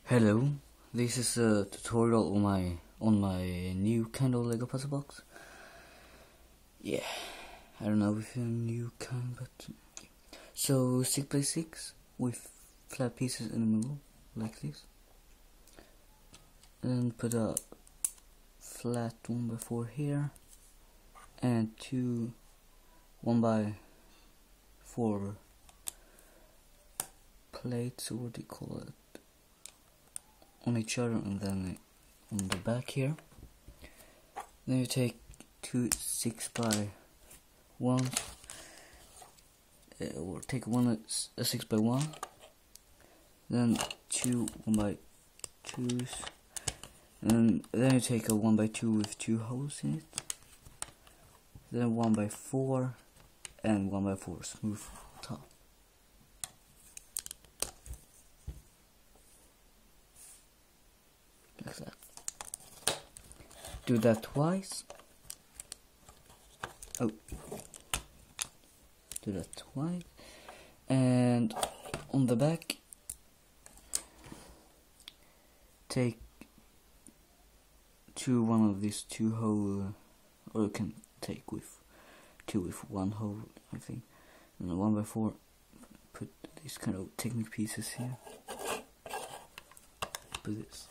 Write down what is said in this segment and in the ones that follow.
Hello, this is a tutorial on my new kind of Lego puzzle box. Yeah, I don't know if you're new kind, but so 6x6 with flat pieces in the middle, like this. And put a flat 1x4 here, and two 1x4 plates, or what do you call it, on each other, and then on the back here. Then you take two 6x1, or take one a 6x1, then two 1x2s, and then you take a 1x2 with two holes in it, then 1x4 and 1x4 smooth top. Like that. Do that twice. Oh, do that twice, and on the back, take one of these two hole, or you can take with two with one hole, I think, and a 1x4. Put these kind of technique pieces here. Put this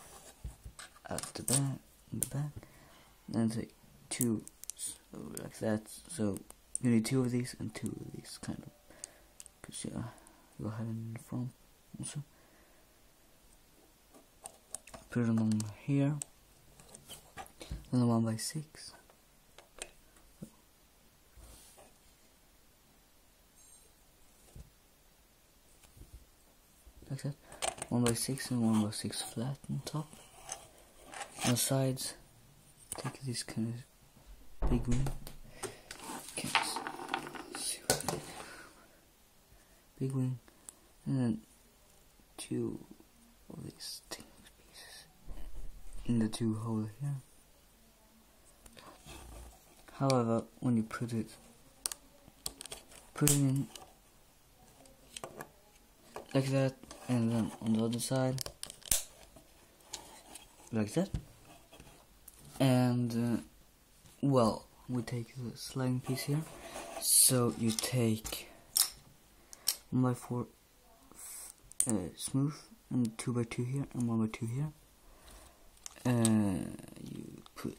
at the back, then take two, so like that. So you need two of these and two of these, kind of, because you'll have it in the front also. Put them on here, and the 1x6. Like that. 1x6 and 1x6 flat on top. On the sides, take this kind of big wing. Can't see what I did. Big wing, and then two of these pieces in the two holes here. However, when you put it in like that, and then on the other side like that, and well, we take the sliding piece here. So you take 1x4 smooth, and 2x2 here, and 1x2 here. You put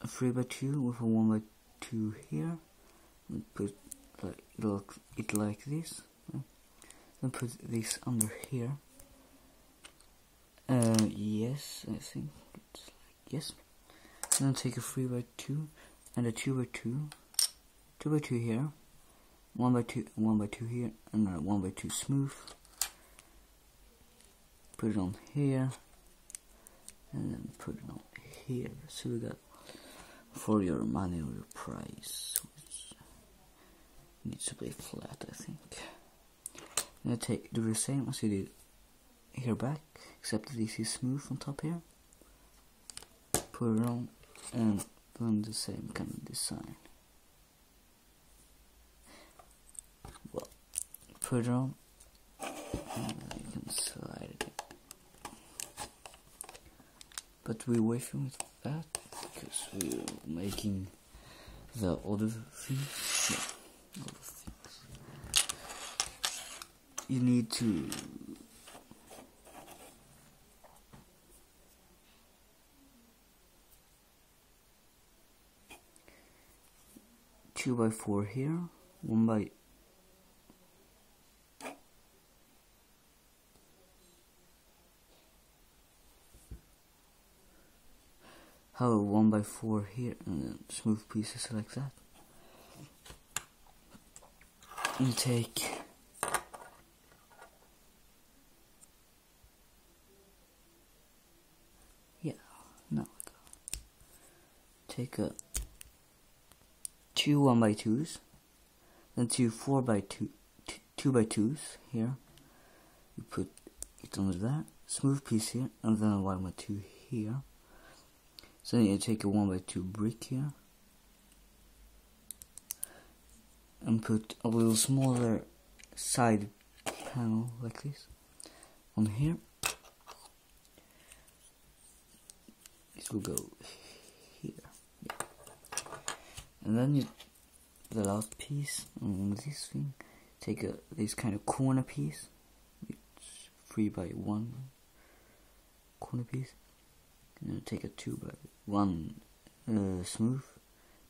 a 3x2 with a 1x2 here, and put it like this. Then put this under here. Yes, I think it's like yes. Then take a 3x2 and a 2x2, 2x2 here, 1x2 and 1x2 here, and a 1x2 smooth. Put it on here, and then put it on here. So we got for your money or your price. It needs to be flat, I think. Then do the same as you did here back, except this is smooth on top here. Put it on, and then the same kind of design. Well, put it on, and you can slide it in. But we're waiting with that because we're making the other things. Yeah, other things. You need to two by four here, one by how 1x4 here, and then smooth pieces like that. You take take a two 1x2s, then two 4x2 2x2s here. You put it under that smooth piece here, and then a 1x2 here. So then you take a 1x2 brick here, and put a little smaller side panel like this. On here, this will go here. Yeah. And then the last piece on this thing, take this kind of corner piece, it's 3x1 corner piece, and take a 2x1 smooth,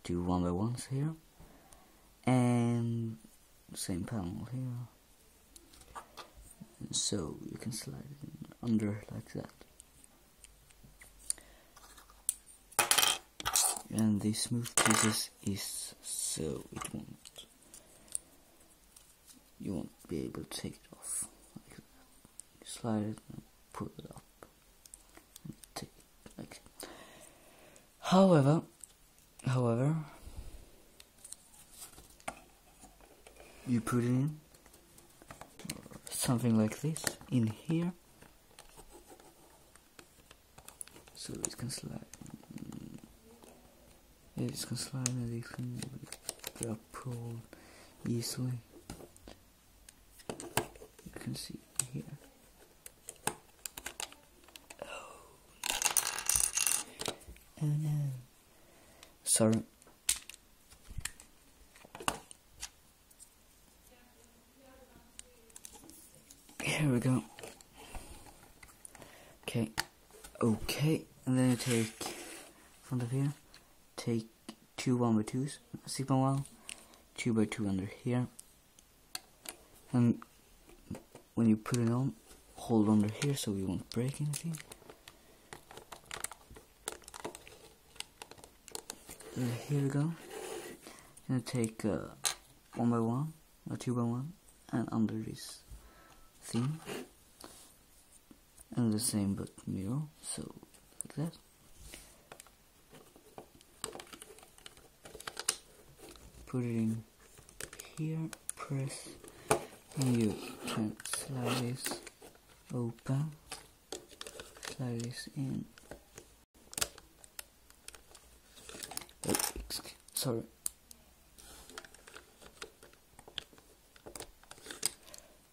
do 1x1s here, and same panel here, and so you can slide it in under like that. And the smooth pieces is so you won't be able to take it off like that. You slide it and pull it up and take it like that. However, you put it in something like this in here, so it can slide. It can slide and it can get pulled easily. You can see here. And then, sorry. Here we go. Okay, and then you take from the here. Take 2 1x2s, 6x1, 2x2 under here, and when you put it on, hold under here so you won't break anything. And here we go. And take 1x1 or 2x1 and under this thing, and the same but mirror, so like that. Put it in here, press, and you can slide this open, slide this in. Sorry.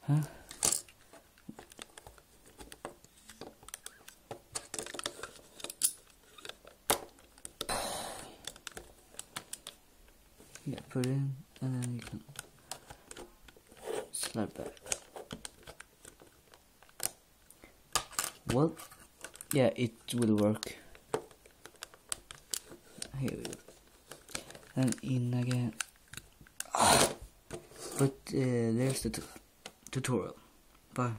Huh? Yeah, put it in, and then you can slide back. Well, yeah, it will work. Here we go. And in again. But there's the tutorial. Bye.